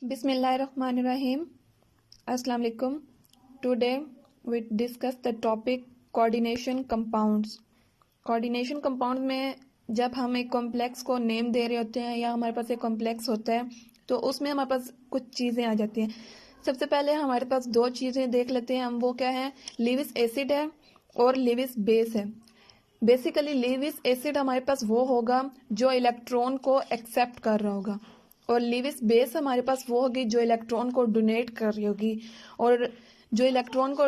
Bismillahirrahmanirrahim. Assalamu alaikum. Today we discuss the topic coordination compounds. Coordination compound में जब हम एक कॉम्प्लेक्स को नेम दे रहे होते हैं या हमारे पास एक कॉम्प्लेक्स होता है तो उसमें हमारे पास कुछ चीज़ें आ जाती हैं। सबसे पहले हमारे पास दो चीज़ें देख लेते हैं हम, वो क्या है, लीविस एसिड है और लीविस बेस है। बेसिकली लीविस एसिड हमारे पास वो होगा जो इलेक्ट्रॉन को एक्सेप्ट कर रहा होगा और लीविस बेस हमारे पास वो होगी जो इलेक्ट्रॉन को डोनेट कर रही होगी, और जो इलेक्ट्रॉन को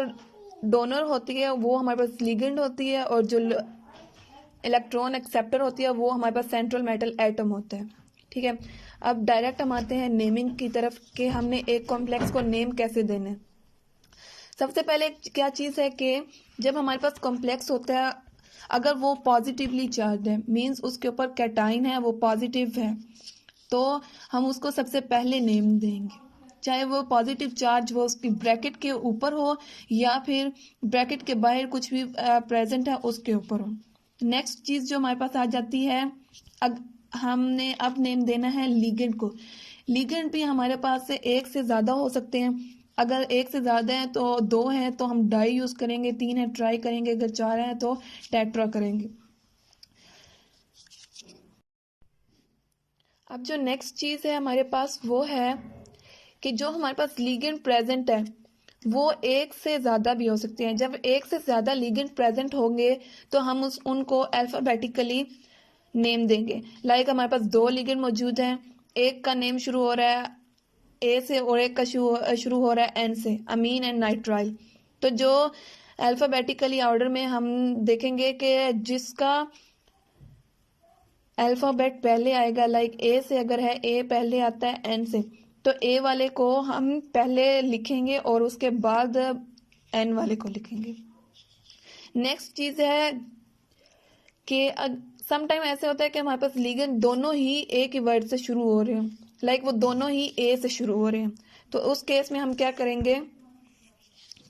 डोनर होती है वो हमारे पास लिगेंड होती है और जो इलेक्ट्रॉन एक्सेप्टर होती है वो हमारे पास सेंट्रल मेटल एटम होता है। ठीक है, अब डायरेक्ट हम आते हैं नेमिंग की तरफ कि हमने एक कॉम्प्लेक्स को नेम कैसे देने। सबसे पहले क्या चीज़ है कि जब हमारे पास कॉम्प्लेक्स होता है, अगर वो पॉजिटिवली चार्ज है, मीन्स उसके ऊपर कैटाइन है, वो पॉजिटिव है, तो हम उसको सबसे पहले नेम देंगे, चाहे वो पॉजिटिव चार्ज वो उसकी ब्रैकेट के ऊपर हो या फिर ब्रैकेट के बाहर कुछ भी प्रेजेंट है उसके ऊपर हो। नेक्स्ट चीज़ जो हमारे पास आ जाती है, हमने अब नेम देना है लिगेंड को। लिगेंड भी हमारे पास से एक से ज़्यादा हो सकते हैं। अगर एक से ज़्यादा है तो दो हैं तो हम डाई यूज़ करेंगे, तीन है ट्राई करेंगे, अगर चार है तो टेट्रा करेंगे। अब जो नेक्स्ट चीज़ है हमारे पास वो है कि जो हमारे पास लिगेंड प्रेजेंट है वो एक से ज़्यादा भी हो सकते हैं। जब एक से ज़्यादा लिगेंड प्रेजेंट होंगे तो हम उनको अल्फ़ाबेटिकली नेम देंगे। लाइक हमारे पास दो लिगेंड मौजूद हैं, एक का नेम शुरू हो रहा है ए से और एक का शुरू हो रहा है एन से, अमीन एंड नाइट्राइल। तो जो अल्फ़ाबेटिकली ऑर्डर में हम देखेंगे कि जिसका अल्फ़ाबेट पहले आएगा, लाइक ए से अगर है, ए पहले आता है एन से, तो ए वाले को हम पहले लिखेंगे और उसके बाद एन वाले को लिखेंगे। नेक्स्ट चीज़ है कि समटाइम ऐसे होता है कि हमारे पास लिगेंड दोनों ही ए के वर्ड से शुरू हो रहे हैं, लाइक वो दोनों ही ए से शुरू हो रहे हैं, तो उस केस में हम क्या करेंगे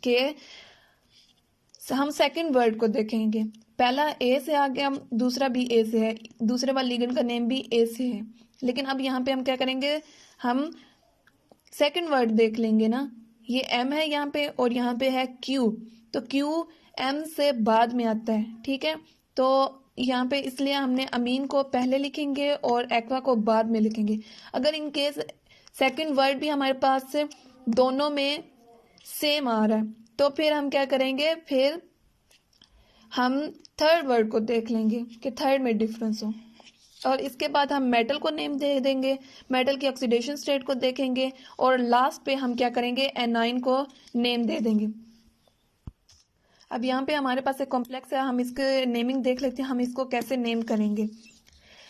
कि हम सेकंड वर्ड को देखेंगे। पहला ए से आ गया, दूसरा भी ए से है, दूसरे वाले लिगेंड का नेम भी ए से है, लेकिन अब यहाँ पे हम क्या करेंगे, हम सेकंड वर्ड देख लेंगे ना। ये एम है यहाँ पे और यहाँ पे है क्यू, तो क्यू एम से बाद में आता है। ठीक है, तो यहाँ पे इसलिए हमने अमीन को पहले लिखेंगे और एक्वा को बाद में लिखेंगे। अगर इन केस सेकंड वर्ड भी हमारे पास से दोनों में सेम आ रहा है तो फिर हम क्या करेंगे, फिर हम थर्ड वर्ड को देख लेंगे कि थर्ड में डिफरेंस हो, और इसके बाद हम मेटल को नेम दे देंगे, मेटल की ऑक्सीडेशन स्टेट को देखेंगे और लास्ट पे हम क्या करेंगे, एनाइन को नेम दे देंगे। अब यहाँ पे हमारे पास एक कॉम्प्लेक्स है, हम इसके नेमिंग देख लेते हैं, हम इसको कैसे नेम करेंगे।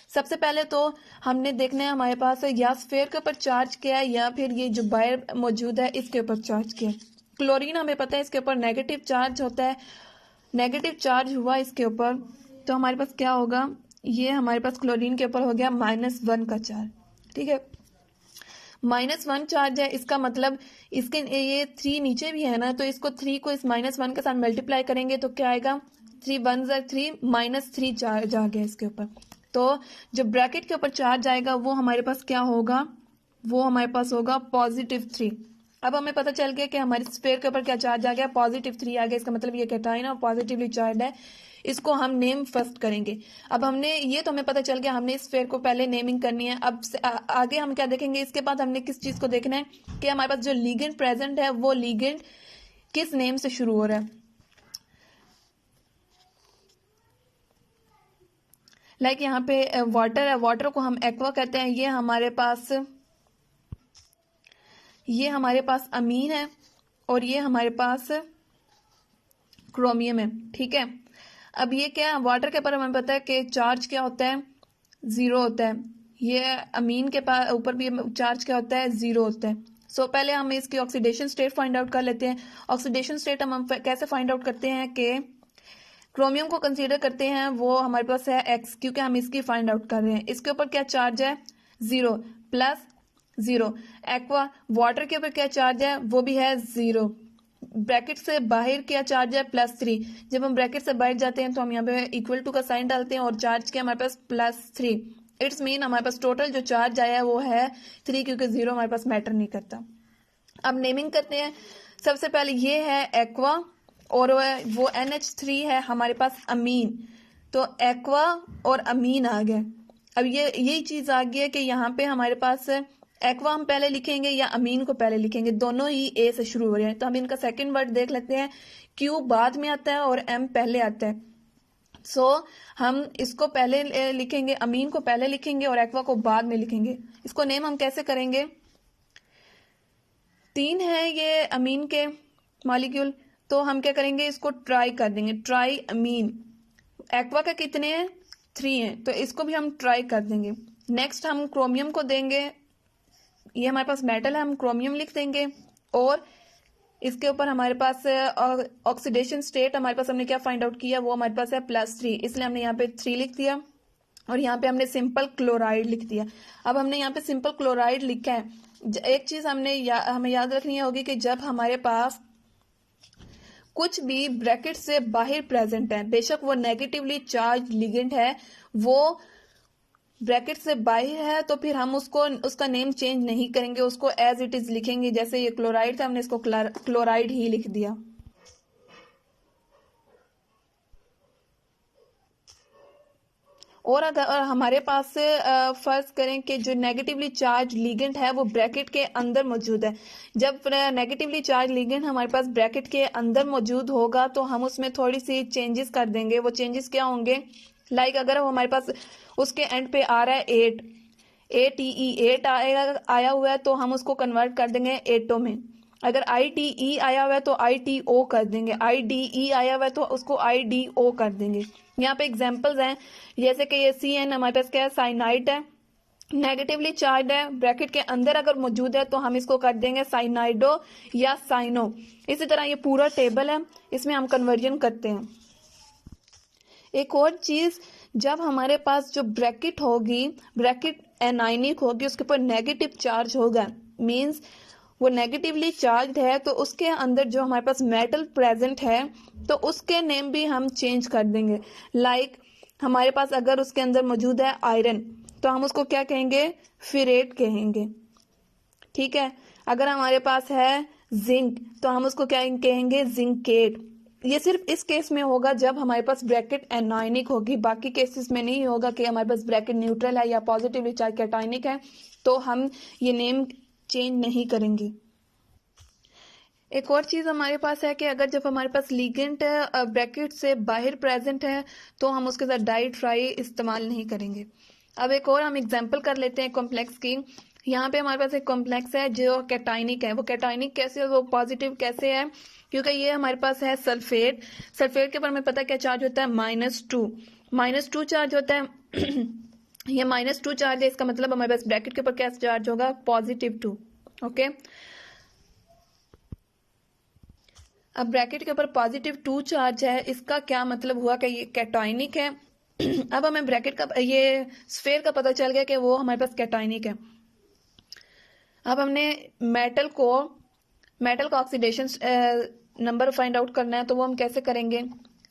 सबसे पहले तो हमने देखना है हमारे पास या स्फेयर के ऊपर चार्ज किया है या फिर ये जो बाहर मौजूद है इसके ऊपर चार्ज किया है। क्लोरीन हमें पता है इसके ऊपर नेगेटिव चार्ज होता है, नेगेटिव चार्ज हुआ इसके ऊपर तो हमारे पास क्या होगा, ये हमारे पास क्लोरीन के ऊपर हो गया -1 का चार्ज। ठीक है, -1 चार्ज है, इसका मतलब इसके ये 3 नीचे भी है ना, तो इसको 3 को इस -1 के साथ मल्टीप्लाई करेंगे तो क्या आएगा, 3 1 3 -3 चार्ज आ गया इसके ऊपर। तो जो ब्रैकेट के ऊपर चार्ज आएगा वो हमारे पास क्या होगा, वो हमारे पास होगा +3। अब हमें पता चल गया कि हमारे स्फेयर के ऊपर क्या चार्ज आ गया, +3 आ गया, इसका मतलब ये कैटाइन और पॉजिटिवली चार्ज है, इसको हम नेम फर्स्ट करेंगे। अब हमने ये तो हमें पता चल गया, हमने इस स्फेयर को पहले नेमिंग करनी है। अब आगे हम क्या देखेंगे, इसके बाद हमने किस चीज़ को देखना है कि हमारे पास जो लिगेंड प्रेजेंट है वो लिगेंड किस नेम से शुरू हो रहा है। लाइक यहाँ पे वाटर है, वाटर को हम एक्वा कहते हैं, ये हमारे पास अमीन है और ये हमारे पास क्रोमियम है। ठीक है, अब ये क्या, वाटर के ऊपर हमें पता है कि चार्ज क्या होता है, 0 होता है। ये अमीन के पास ऊपर भी चार्ज क्या होता है, 0 होता है। सो पहले हम इसकी ऑक्सीडेशन स्टेट फाइंड आउट कर लेते हैं। ऑक्सीडेशन स्टेट हम कैसे फाइंड आउट करते हैं कि क्रोमियम को कंसीडर करते हैं, वो हमारे पास है X, क्योंकि हम इसकी फाइंड आउट कर रहे हैं। इसके ऊपर क्या चार्ज है, 0 +0। एक्वा वाटर के ऊपर क्या चार्ज है, वो भी है 0। ब्रैकेट से बाहर क्या चार्ज है, +3। जब हम ब्रैकेट से बाहर जाते हैं तो हम यहाँ पे इक्वल टू का साइन डालते हैं और चार्ज क्या हमारे पास +3। इट्स मीन हमारे पास टोटल जो चार्ज आया है वो है 3, क्योंकि 0 हमारे पास मैटर नहीं करता। अब नेमिंग करते हैं। सबसे पहले ये है एक्वा और वो NH3 है हमारे पास अमीन, तो एक्वा और अमीन आ गए। अब ये यही चीज आ गई है कि यहाँ पे हमारे पास एक्वा हम पहले लिखेंगे या अमीन को पहले लिखेंगे, दोनों ही ए से शुरू हो रहे हैं। तो हम इनका सेकंड वर्ड देख लेते हैं। क्यू बाद में आता है और एम पहले आता है। सो हम इसको पहले लिखेंगे, अमीन को पहले लिखेंगे और एक्वा को बाद में लिखेंगे। इसको नेम हम कैसे करेंगे? 3 है ये अमीन के मॉलिक्यूल, तो हम क्या करेंगे, इसको ट्राई कर देंगे, ट्राई अमीन। एक्वा का कितने हैं? 3 हैं, तो इसको भी हम ट्राई कर देंगे। नेक्स्ट हम क्रोमियम को देंगे, ये हमारे पास मेटल है, हम क्रोमियम लिख देंगे। और इसके ऊपर हमारे पास ऑक्सीडेशन स्टेट हमारे पास हमने क्या फाइंड आउट किया, वो हमारे पास है +3, इसलिए हमने यहाँ पे 3 लिख दिया और यहाँ पे हमने सिंपल क्लोराइड लिख दिया। अब हमने यहाँ पे सिंपल क्लोराइड लिखा है। एक चीज हमें याद रखनी होगी कि जब हमारे पास कुछ भी ब्रैकेट से बाहर प्रेजेंट है, बेशक वो नेगेटिवली चार्ज लिगेंड है, वो ब्रैकेट से बाहर है, तो फिर हम उसका नेम चेंज नहीं करेंगे, उसको एज इट इज लिखेंगे। जैसे ये क्लोराइड था, हमने इसको क्लोराइड ही लिख दिया। और अगर हमारे पास फर्ज करें कि जो नेगेटिवली चार्ज लिगेंड है वो ब्रैकेट के अंदर मौजूद है, जब नेगेटिवली चार्ज लिगेंड हमारे पास ब्रैकेट के अंदर मौजूद होगा तो हम उसमें थोड़ी सी चेंजेस कर देंगे। वो चेंजेस क्या होंगे? लाइक अगर हमारे पास उसके एंड पे आ रहा है 8 8 आया हुआ है, तो हम उसको कन्वर्ट कर देंगे एटो में। अगर ITE आया हुआ है तो ITO कर देंगे, IDE आया हुआ है तो उसको IDO कर देंगे। यहाँ पे एग्जांपल्स हैं, जैसे कि ये CN हमारे पास क्या है, साइनाइड है, नेगेटिवली चार्ज है, ब्रैकेट के अंदर अगर मौजूद है तो हम इसको कर देंगे साइनाइडो या साइनो। इसी तरह ये पूरा टेबल है, इसमें हम कन्वर्जन करते हैं। एक और चीज, जब हमारे पास जो ब्रैकेट होगी, ब्रैकेट एनाइनिक होगी, उसके ऊपर नेगेटिव चार्ज होगा, मींस वो नेगेटिवली चार्ज है, तो उसके अंदर जो हमारे पास मेटल प्रेजेंट है तो उसके नेम भी हम चेंज कर देंगे। लाइक हमारे पास अगर उसके अंदर मौजूद है आयरन, तो हम उसको क्या कहेंगे? फेरेट कहेंगे, ठीक है। अगर हमारे पास है जिंक, तो हम उसको क्या कहेंगे? जिंकेट। ये सिर्फ इस केस में होगा जब हमारे पास ब्रैकेट एनायनिक होगी, बाकी केसेस में नहीं होगा कि हमारे पास ब्रैकेट न्यूट्रल है या पॉजिटिवली चार्ज कैटायनिक है, तो हम ये नेम चेंज नहीं करेंगे। एक और चीज हमारे पास है कि अगर जब हमारे पास लिगेंड ब्रैकेट से बाहर प्रेजेंट है तो हम उसके साथ डाई ट्राई इस्तेमाल नहीं करेंगे। अब एक और हम एग्जांपल कर लेते हैं कॉम्प्लेक्स की। यहाँ पे हमारे पास एक कॉम्प्लेक्स है जो कैटायनिक है। वो कैटायनिक कैसे, वो पॉजिटिव कैसे है? क्योंकि ये हमारे पास है सल्फेट। सल्फेट के ऊपर हमें पता है क्या चार्ज होता है? -2 चार्ज होता है। ये -2 चार्ज है, इसका मतलब हमारे पास ब्रैकेट के ऊपर क्या चार्ज होगा? +2। ओके, अब ब्रैकेट के ऊपर +2 चार्ज है, इसका क्या मतलब हुआ कि ये कैटायनिक है। अब हमें ब्रैकेट का, ये स्फेयर का पता चल गया कि वो हमारे पास कैटायनिक है। अब हमने मेटल का ऑक्सीडेशन नंबर फाइंड आउट करना है, तो वो हम कैसे करेंगे?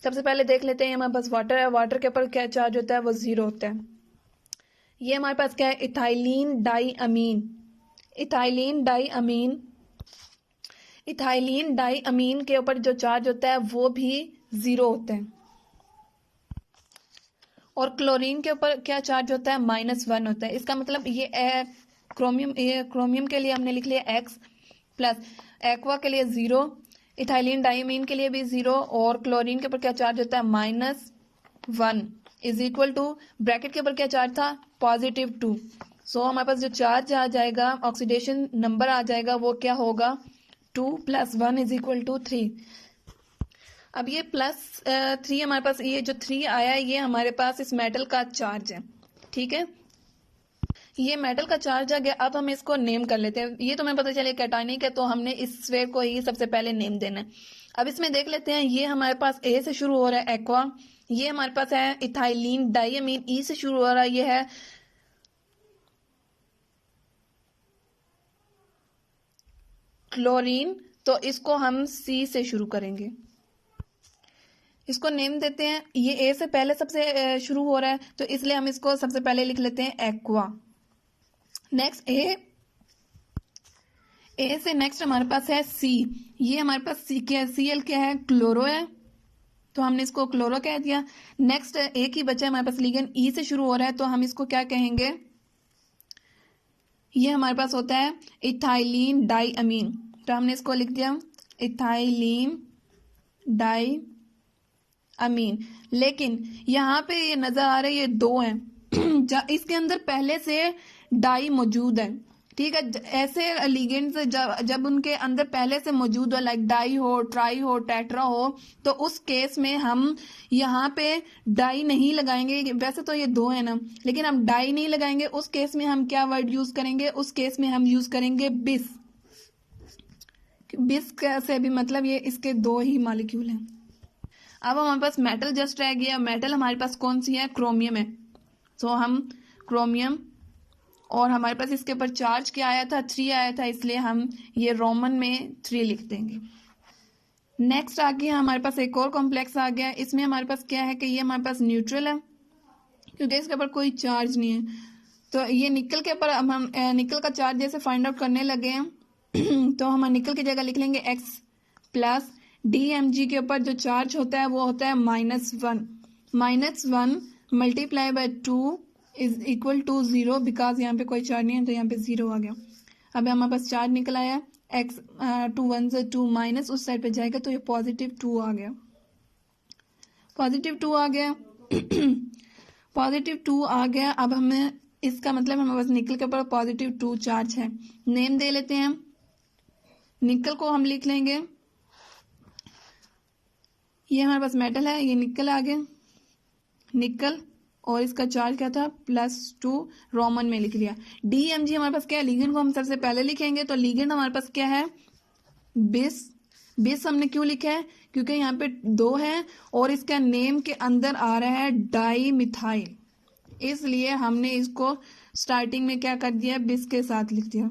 सबसे पहले देख लेते हैं, हमारे पास वाटर है, वाटर के ऊपर क्या चार्ज होता है? वो 0 होता है। ये हमारे पास क्या है? इथाइलिन डाई अमीन के ऊपर जो चार्ज होता है वो भी 0 होता है। और क्लोरीन के ऊपर क्या चार्ज होता है? -1 होता है। इसका मतलब ये क्रोमियम के लिए हमने लिख लिया X प्लस, एक्वा के लिए 0, इथाइलिन डाइमीन के लिए भी 0, और क्लोरीन के ऊपर क्या चार्ज होता है? -1 इज इक्वल टू, ब्रैकेट के ऊपर क्या चार्ज था? +2। सो हमारे पास जो चार्ज आ जाएगा, ऑक्सीडेशन नंबर आ जाएगा, वो क्या होगा? 2 + 1 = 3। अब ये +3 हमारे पास, ये जो 3 आया है ये हमारे पास इस मेटल का चार्ज है, ठीक है। ये मेटल का चार्ज आ गया। अब हम इसको नेम कर लेते हैं। ये तो हमें पता चले कैटायनिक है, तो हमने इस स्फेयर को ही सबसे पहले नेम देना है। अब इसमें देख लेते हैं, ये हमारे पास ए से शुरू हो रहा है एक्वा, ये हमारे पास है इथाइलिन डाइअमीन, ई से शुरू हो रहा है, ये है क्लोरीन, तो इसको हम सी से शुरू करेंगे। इसको नेम देते हैं, ये ए से पहले सबसे शुरू हो रहा है तो इसलिए हम इसको सबसे पहले लिख लेते हैं एक्वा। नेक्स्ट ए से नेक्स्ट हमारे पास है सी। ये हमारे पास सी क्या है, Cl क्या है, क्लोरो है, तो हमने इसको क्लोरो कह दिया। नेक्स्ट एक ही बचा है हमारे पास लिगेंड, ई से शुरू हो रहा है तो हम इसको क्या कहेंगे, ये हमारे पास होता है इथाइलिन डाई अमीन, तो हमने इसको लिख दिया इथाइलिन डाई अमीन। लेकिन यहाँ पे ये नजर आ रहा है ये दो हैं इसके अंदर पहले से डाई मौजूद है, ठीक है। ऐसे लिगेंड्स जब उनके अंदर पहले से मौजूद हो, लाइक डाई हो, ट्राई हो, टेट्रा हो, तो उस केस में हम यहाँ पे डाई नहीं लगाएंगे। वैसे तो ये दो है ना, लेकिन हम डाई नहीं लगाएंगे। उस केस में हम क्या वर्ड यूज करेंगे, उस केस में हम यूज करेंगे बिस। बिस से भी मतलब ये इसके दो ही मॉलिक्यूल हैं। अब हमारे पास मेटल जस्ट रह गया। मेटल हमारे पास कौन सी है, क्रोमियम है। तो हम क्रोमियम, और हमारे पास इसके ऊपर चार्ज क्या आया था, 3 आया था, इसलिए हम ये रोमन में 3 लिख देंगे। नेक्स्ट आ गया हमारे पास एक और कॉम्प्लेक्स आ गया। इसमें हमारे पास क्या है कि ये हमारे पास न्यूट्रल है क्योंकि इसके ऊपर कोई चार्ज नहीं है। तो ये निकल के ऊपर हम निकल का चार्ज जैसे फाइंड आउट करने लगे हैं तो हम निकल की जगह लिख लेंगे x प्लस DMG के ऊपर जो चार्ज होता है वो होता है -1। -1 multiply by 2 is equal to 0, because यहाँ पे कोई चार्ज नहीं है तो यहाँ पे 0 आ गया। अब हमारे पास चार्ज निकल आया x 2 1 से 2 माइनस उस साइड पे जाएगा तो ये +2 आ गया। +2 आ गया +2 आ गया। अब हमें इसका मतलब हमारे पास निकल के ऊपर +2 चार्ज है। नेम दे लेते हैं, निकल को हम लिख लेंगे, ये हमारे पास मेटल है, ये निकल आ गया, निकल, और इसका चार्ज क्या था +2, रोमन में लिख लिया। DMG हमारे पास क्या है, लिगेंड को हम सबसे पहले लिखेंगे। तो लिगेंड हमारे पास क्या है, बिस। बिस हमने क्यों लिखा है, क्योंकि यहाँ पे 2 है और इसका नेम के अंदर आ रहा है डाई मिथाइल, इसलिए हमने इसको स्टार्टिंग में क्या कर दिया, बिस के साथ लिख दिया।